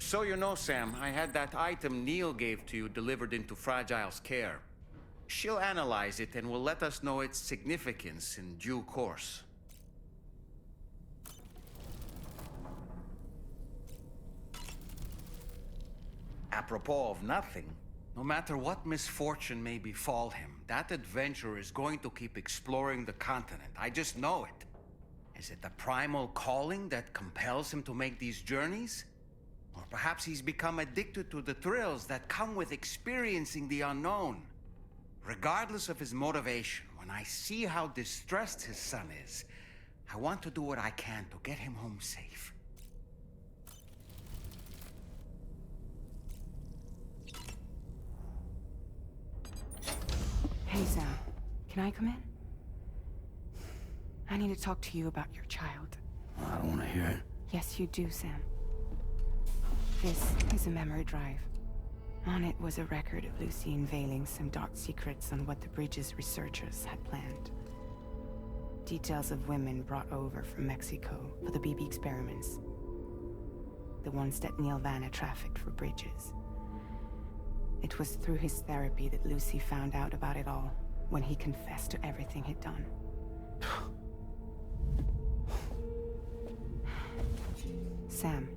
So you know, Sam, I had that item Neil gave to you delivered into Fragile's care. She'll analyze it and will let us know its significance in due course. Apropos of nothing, no matter what misfortune may befall him, that adventurer is going to keep exploring the continent. I just know it. Is it the primal calling that compels him to make these journeys? Or perhaps he's become addicted to the thrills that come with experiencing the unknown. Regardless of his motivation, when I see how distressed his son is, I want to do what I can to get him home safe. Hey, Sam. Can I come in? I need to talk to you about your child. I don't want to hear it. Yes, you do, Sam. This is a memory drive. On it was a record of Lucy unveiling some dark secrets on what the Bridges researchers had planned. Details of women brought over from Mexico for the BB experiments. The ones that Neil Vanna trafficked for Bridges. It was through his therapy that Lucy found out about it all, when he confessed to everything he'd done. Sam,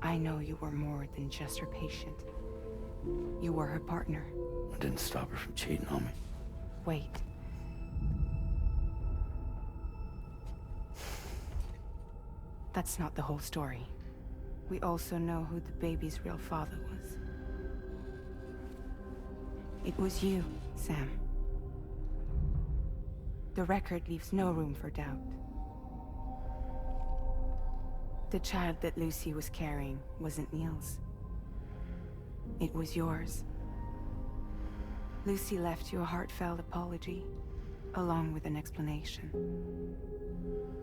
I know you were more than just her patient. You were her partner. I didn't stop her from cheating on me. Wait. That's not the whole story. We also know who the baby's real father was. It was you, Sam. The record leaves no room for doubt. The child that Lucy was carrying wasn't Neil's. It was yours. Lucy left you a heartfelt apology, along with an explanation.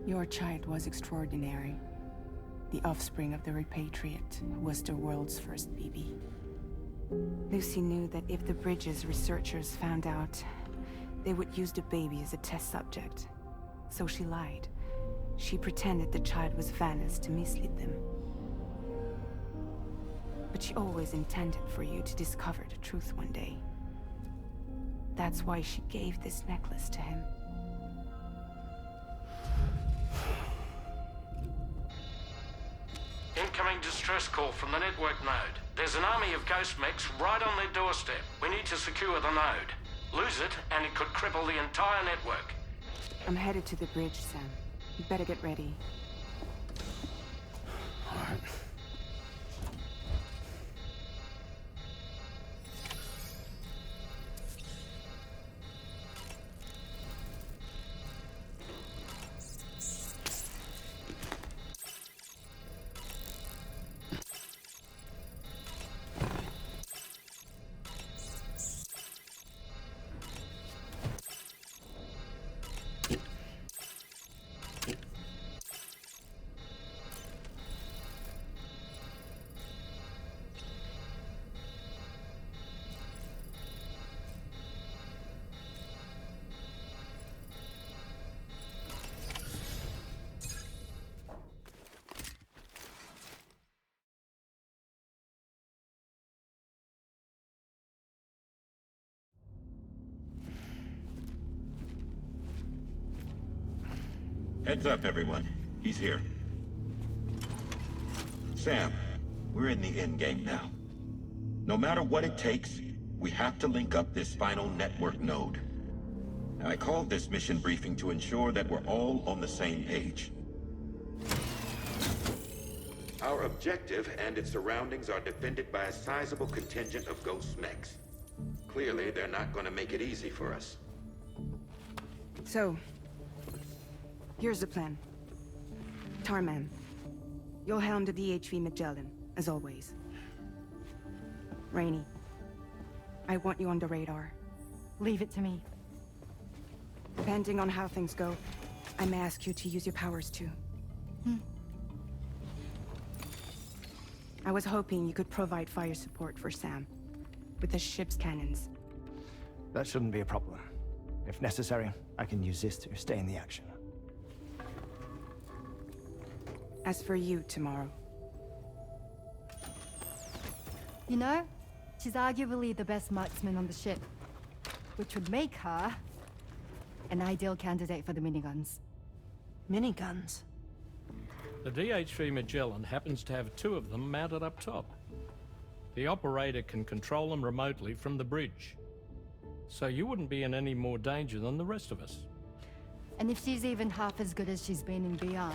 Your child was extraordinary. The offspring of the repatriate was the world's first BB. Lucy knew that if the Bridges researchers found out, they would use the baby as a test subject. So she lied. She pretended the child was Vanna's to mislead them. But she always intended for you to discover the truth one day. That's why she gave this necklace to him. Incoming distress call from the network node. There's an army of ghost mechs right on their doorstep. We need to secure the node. Lose it, and it could cripple the entire network. I'm headed to the bridge, Sam. You better get ready. All right. Heads up, everyone. He's here. Sam, we're in the endgame now. No matter what it takes, we have to link up this final network node. I called this mission briefing to ensure that we're all on the same page. Our objective and its surroundings are defended by a sizable contingent of ghost mechs. Clearly, they're not going to make it easy for us. So, here's the plan. Tarman, you'll helm the DHV Magellan, as always. Rainey, I want you on the radar. Leave it to me. Depending on how things go, I may ask you to use your powers too. I was hoping you could provide fire support for Sam, with the ship's cannons. That shouldn't be a problem. If necessary, I can use this to stay in the action. As for you, tomorrow, You know, she's arguably the best marksman on the ship, which would make her an ideal candidate for the miniguns. Miniguns? The DH-3 Magellan happens to have 2 of them mounted up top. The operator can control them remotely from the bridge. So you wouldn't be in any more danger than the rest of us. And if she's even half as good as she's been in VR,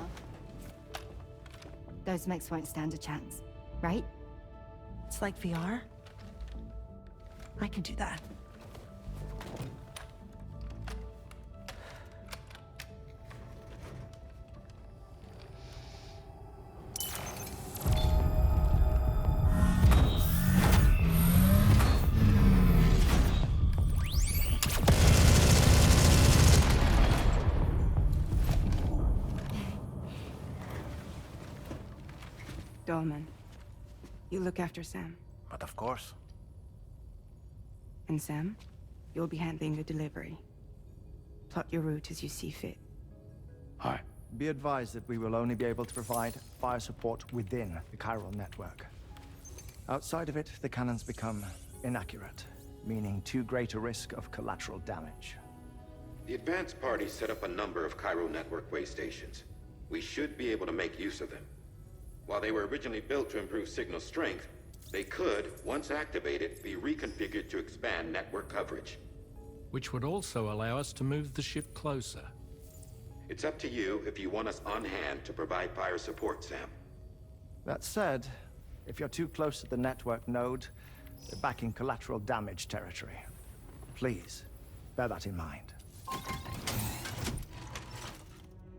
those mechs won't stand a chance, right? It's like VR? I can do that. Dolman, you look after Sam. But of course. And Sam, you'll be handling the delivery. Plot your route as you see fit. All right. Be advised that we will only be able to provide fire support within the chiral network. Outside of it, the cannons become inaccurate, meaning too great a risk of collateral damage. The advanced party set up a number of chiral network way stations. We should be able to make use of them. While they were originally built to improve signal strength, they could, once activated, be reconfigured to expand network coverage. Which would also allow us to move the ship closer. It's up to you if you want us on hand to provide fire support, Sam. That said, if you're too close to the network node, you're back in collateral damage territory. Please, bear that in mind.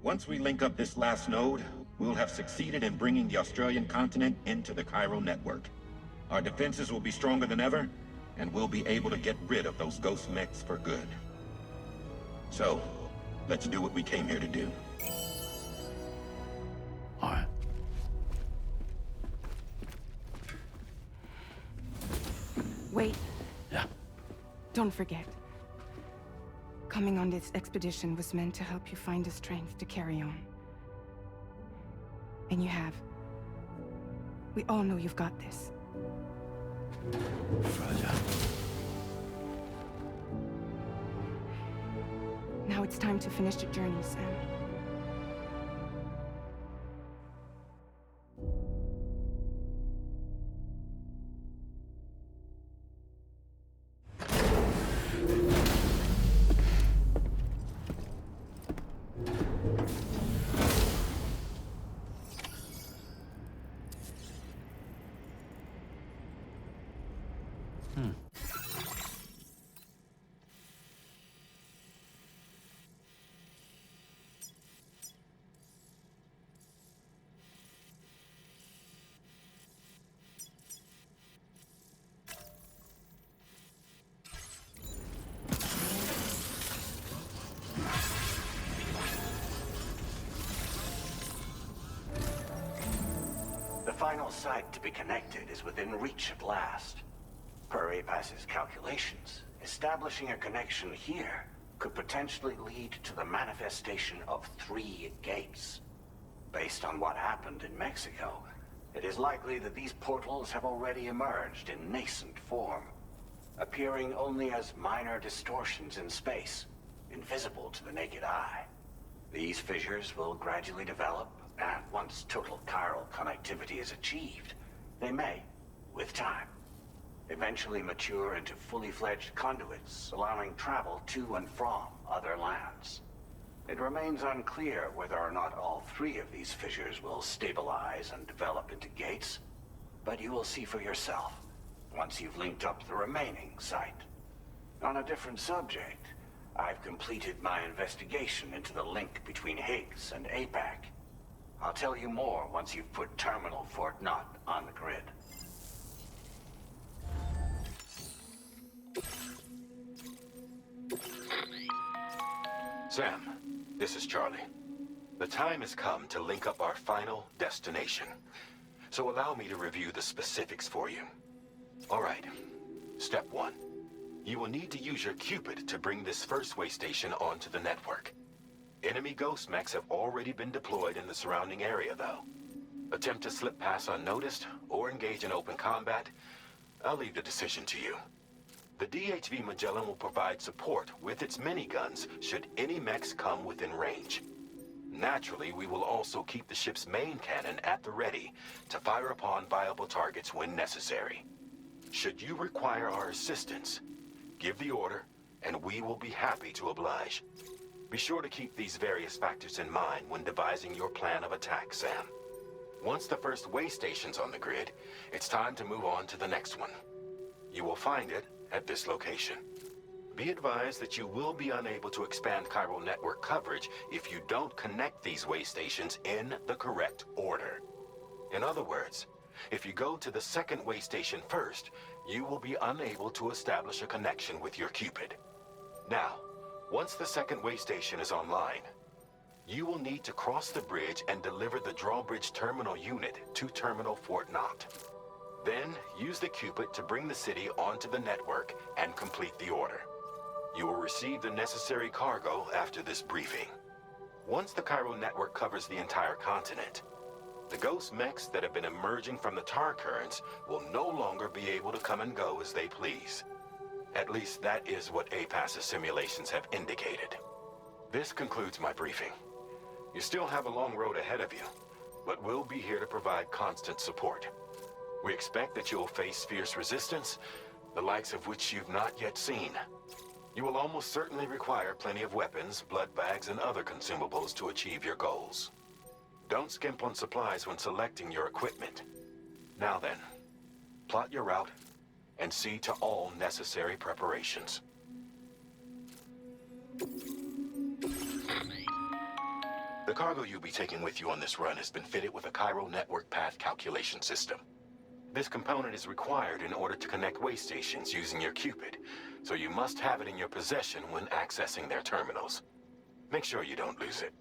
Once we link up this last node, we'll have succeeded in bringing the Australian continent into the chiral network. Our defenses will be stronger than ever, and we'll be able to get rid of those ghost mechs for good. So, let's do what we came here to do. All right. Wait, Yeah. don't forget. Coming on this expedition was meant to help you find the strength to carry on. And you have. We all know you've got this. Roger. Now it's time to finish the journey, Sam. The final site to be connected is within reach at last. Per APAS's calculations, establishing a connection here could potentially lead to the manifestation of 3 gates. Based on what happened in Mexico, it is likely that these portals have already emerged in nascent form, appearing only as minor distortions in space, invisible to the naked eye. These fissures will gradually develop, and once total chiral connectivity is achieved, they may, with time, eventually mature into fully fledged conduits, allowing travel to and from other lands. It remains unclear whether or not all 3 of these fissures will stabilize and develop into gates, but you will see for yourself once you've linked up the remaining site. On a different subject, I've completed my investigation into the link between Higgs and APAC. I'll tell you more once you've put Terminal Fort Knott on the grid. Sam, this is Charlie. The time has come to link up our final destination. So allow me to review the specifics for you. All right. Step 1. You will need to use your Cupid to bring this first way station onto the network. Enemy ghost mechs have already been deployed in the surrounding area, though. Attempt to slip past unnoticed or engage in open combat, I'll leave the decision to you. The DHV Magellan will provide support with its miniguns should any mechs come within range. Naturally, we will also keep the ship's main cannon at the ready to fire upon viable targets when necessary. Should you require our assistance, give the order, and we will be happy to oblige. Be sure to keep these various factors in mind when devising your plan of attack, Sam. Once the first way station's on the grid, it's time to move on to the next one. You will find it at this location. Be advised that you will be unable to expand chiral network coverage if you don't connect these way stations in the correct order. In other words, if you go to the second way station first, you will be unable to establish a connection with your Cupid. Now, once the second way station is online, you will need to cross the bridge and deliver the drawbridge terminal unit to Terminal Fort Knott. Then, use the Cupid to bring the city onto the network and complete the order. You will receive the necessary cargo after this briefing. Once the chiral network covers the entire continent, the ghost mechs that have been emerging from the tar currents will no longer be able to come and go as they please. At least that is what APAS's simulations have indicated. This concludes my briefing. You still have a long road ahead of you, but we'll be here to provide constant support. We expect that you will face fierce resistance, the likes of which you've not yet seen. You will almost certainly require plenty of weapons, blood bags, and other consumables to achieve your goals. Don't skimp on supplies when selecting your equipment. Now then, plot your route and see to all necessary preparations. The cargo you'll be taking with you on this run has been fitted with a chiral network path calculation system. This component is required in order to connect way stations using your Cupid, so you must have it in your possession when accessing their terminals. Make sure you don't lose it.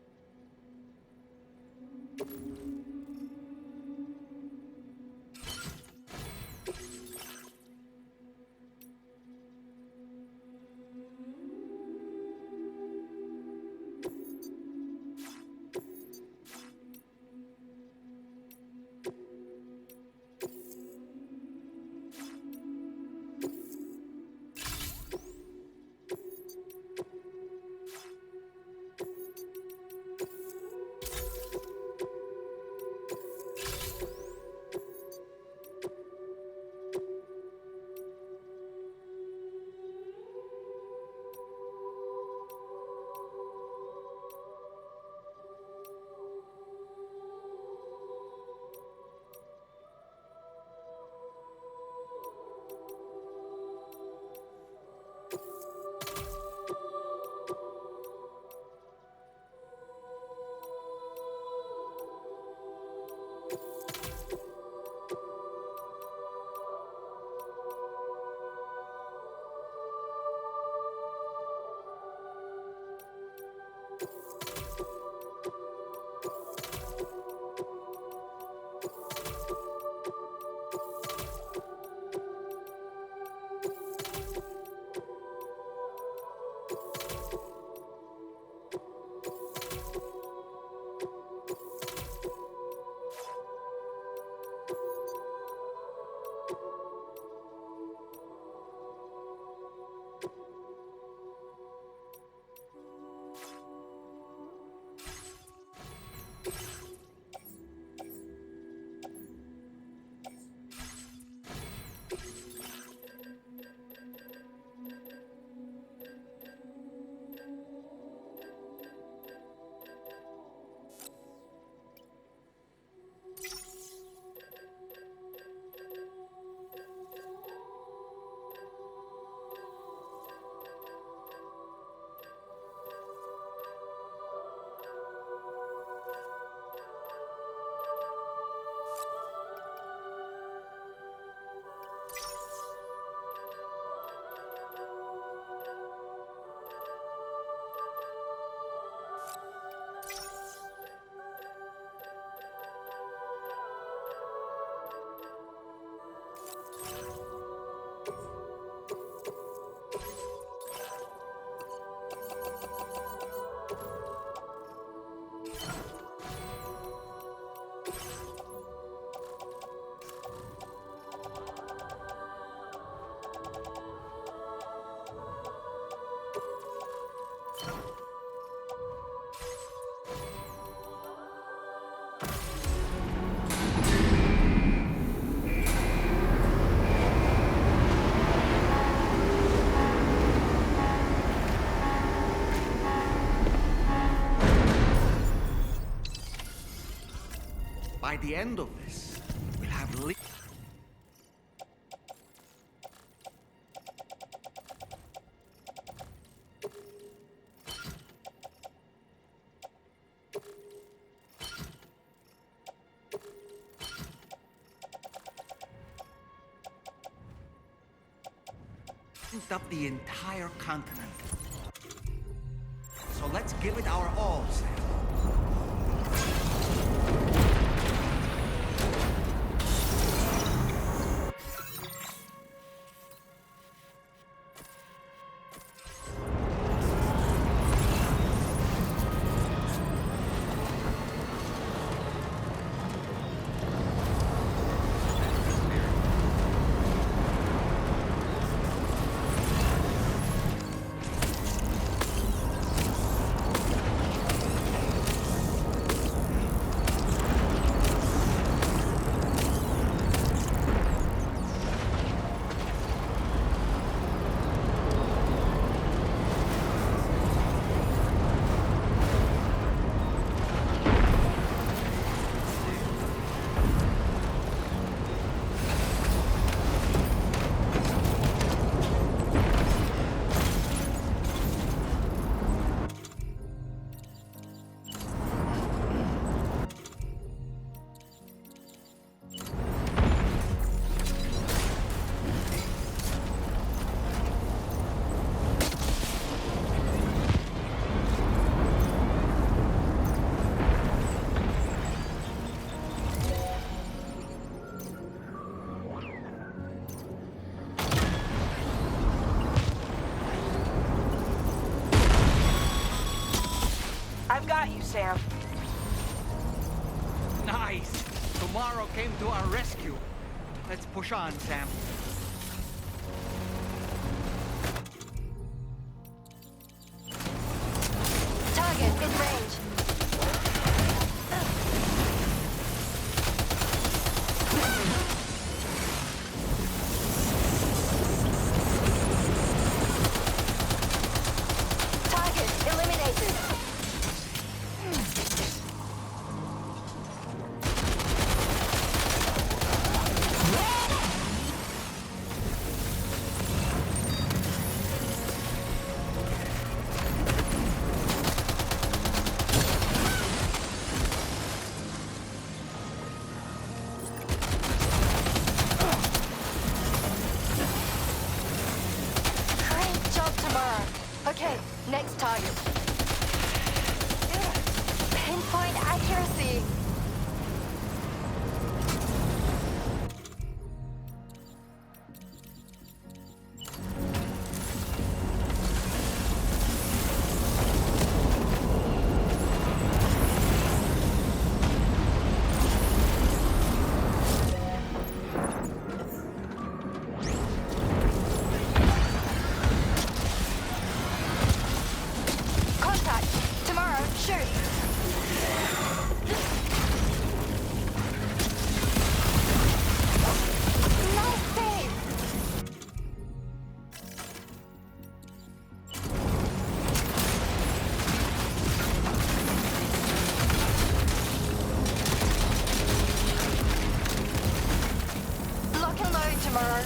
By the end of this, we'll have up the entire continent. So let's give it our all, Sam. I've got you, Sam. Nice! Tomorrow came to our rescue. Let's push on, Sam. Target in range. Target eliminated. Great job tomorrow. Okay, next target. Pinpoint accuracy. Contact. Tomorrow, shoot. Nice save. Lock and load tomorrow.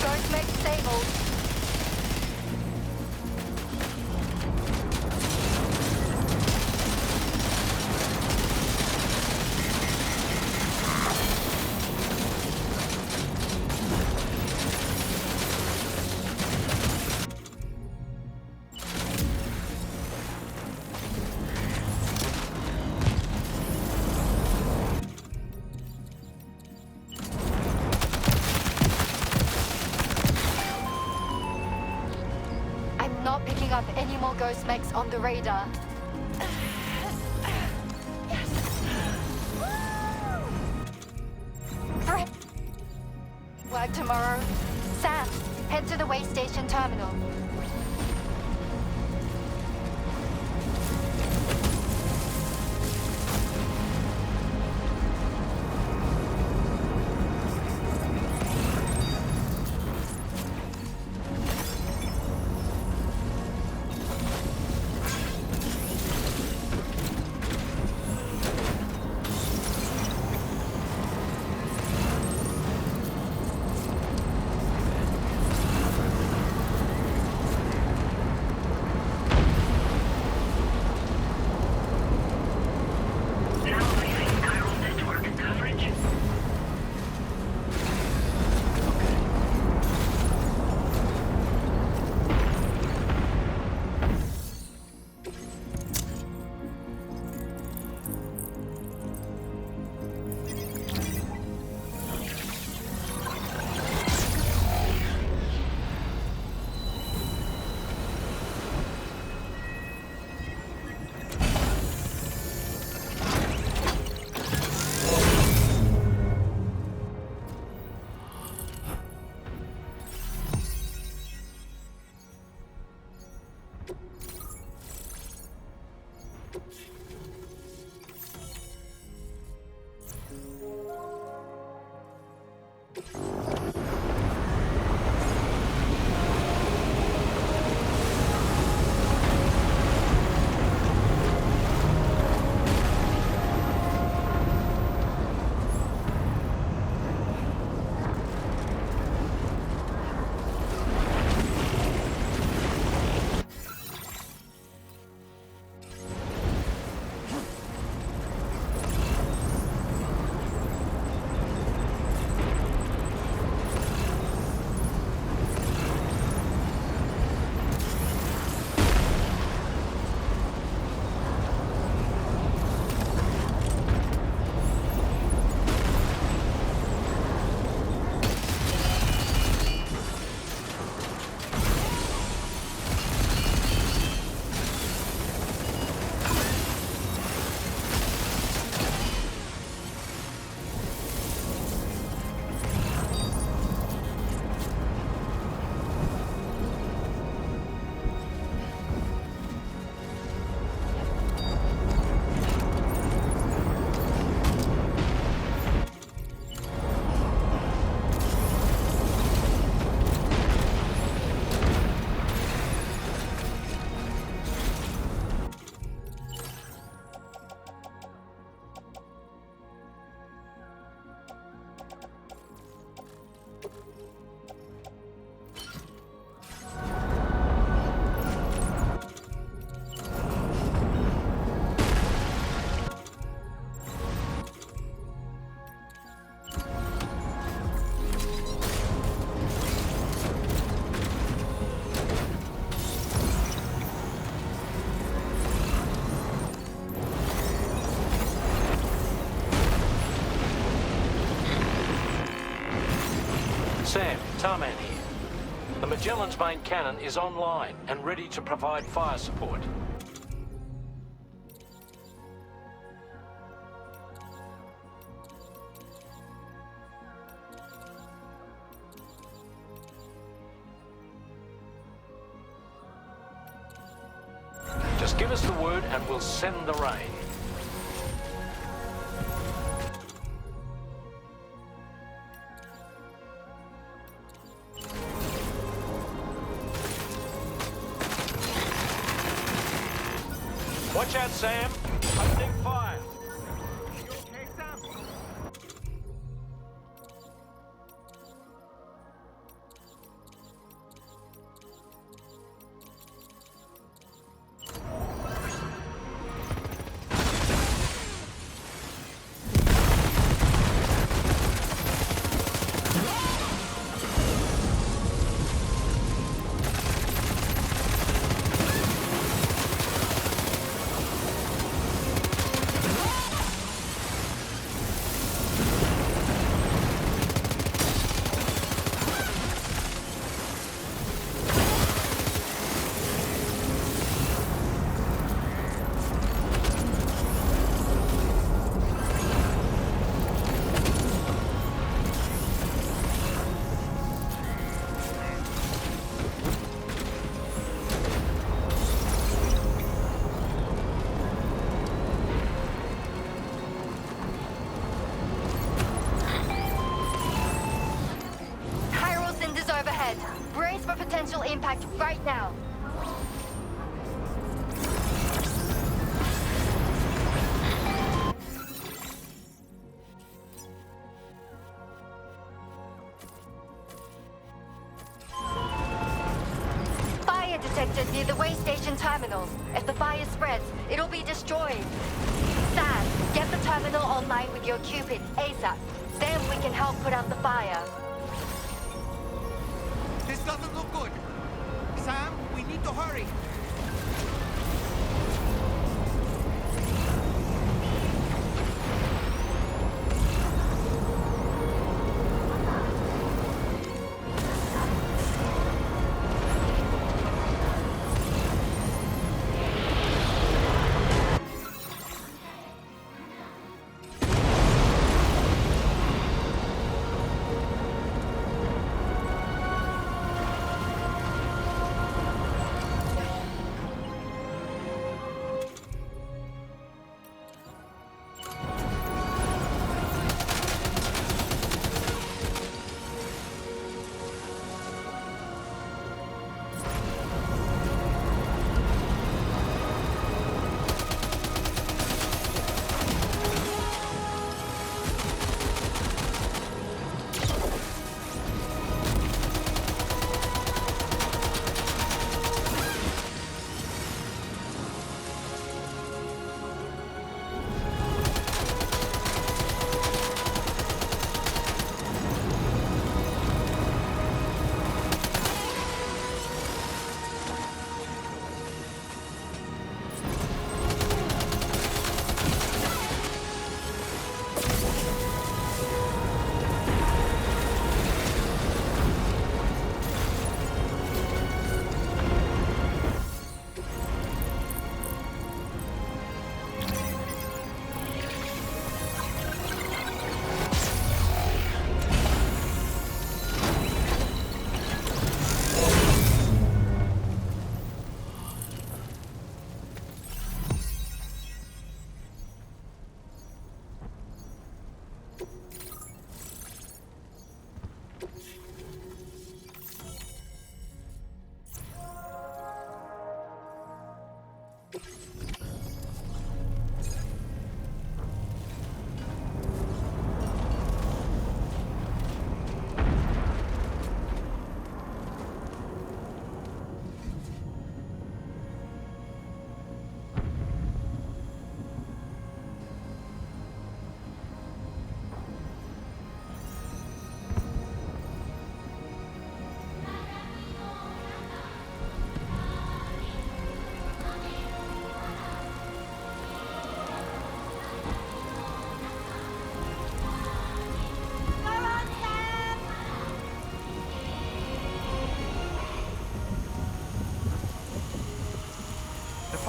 Ghost mech stable. I'm not picking up any more ghost mechs on the radar. work tomorrow. Sam, head to the way station terminal. Sam, Tarman here. The Magellan's main cannon is online and ready to provide fire support. Just give us the word and we'll send the rain. Watch out, Sam. Opening fire. You okay, Sam? for potential impact right now. Fire detected near the way station terminals. If the fire spreads, it'll be destroyed. Sam, get the terminal online with your Cupid ASAP. Then we can help put out the fire. This doesn't look good. Sam, we need to hurry.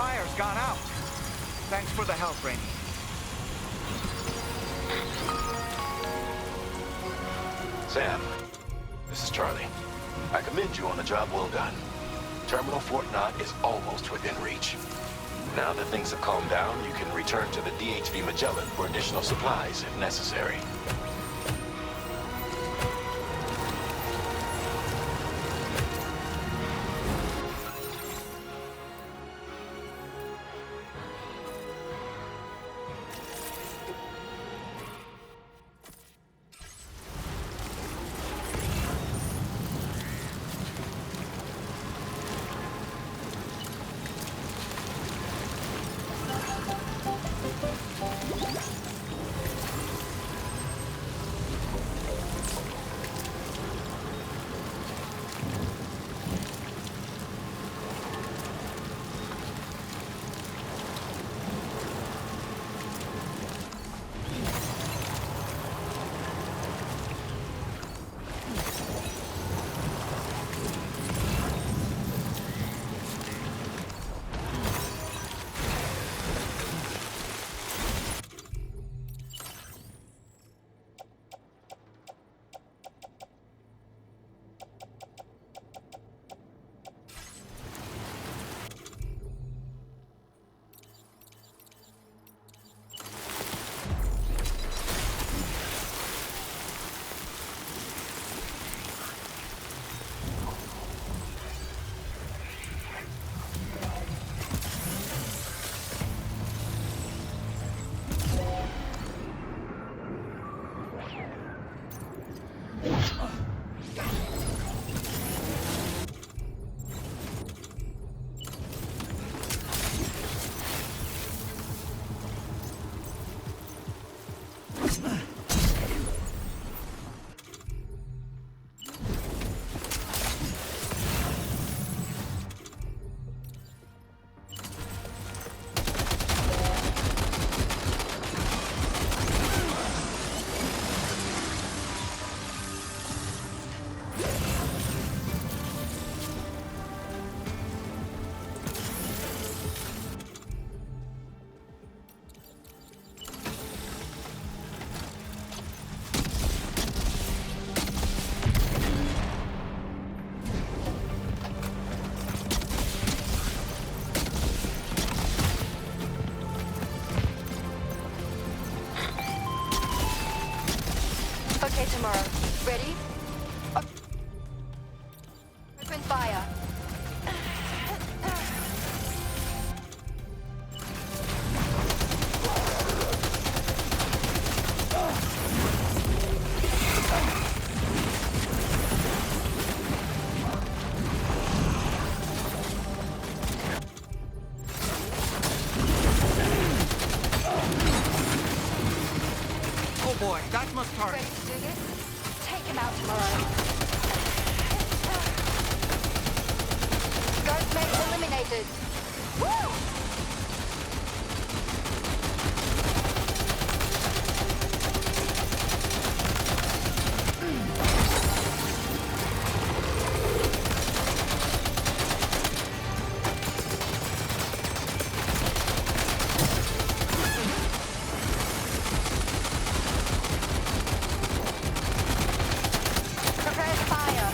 Fire's gone out. Thanks for the help, Rainey. Sam, this is Charlie. I commend you on a job well done. Terminal Fort Knott is almost within reach. Now that things have calmed down, you can return to the DHV Magellan for additional supplies if necessary. Okay, tomorrow. Ready? Open fire. Oh boy, that must hurt. Ready to do this? Take him out tomorrow. Ghost mate eliminated. Woo! Prepare to fire.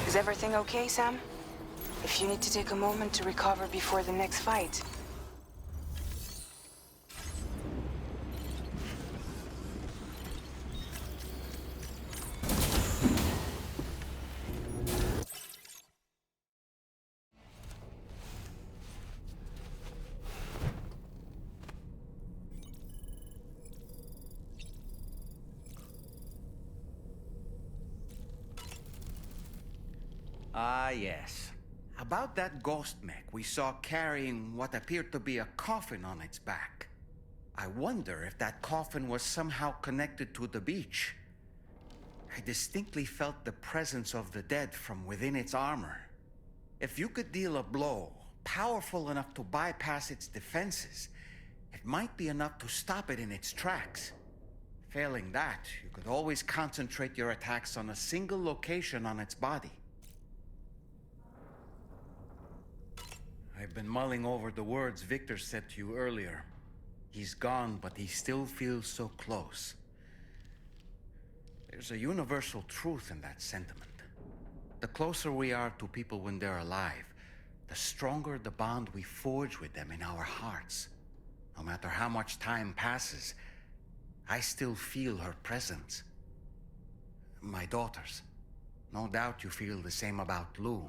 Is everything okay, Sam? If you need to take a moment to recover before the next fight. Ah, yes. About that ghost mech we saw carrying what appeared to be a coffin on its back. I wonder if that coffin was somehow connected to the beach. I distinctly felt the presence of the dead from within its armor. If you could deal a blow powerful enough to bypass its defenses, it might be enough to stop it in its tracks. Failing that, you could always concentrate your attacks on a single location on its body. I've been mulling over the words Victor said to you earlier. He's gone, but he still feels so close. There's a universal truth in that sentiment. The closer we are to people when they're alive, the stronger the bond we forge with them in our hearts. No matter how much time passes, I still feel her presence. My daughters. No doubt you feel the same about Lou.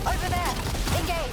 Over there! Engage!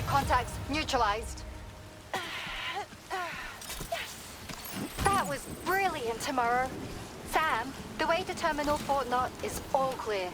Contacts neutralized. That was brilliant, Tomorrow. Sam, the way to Terminal Fort Knot is all clear.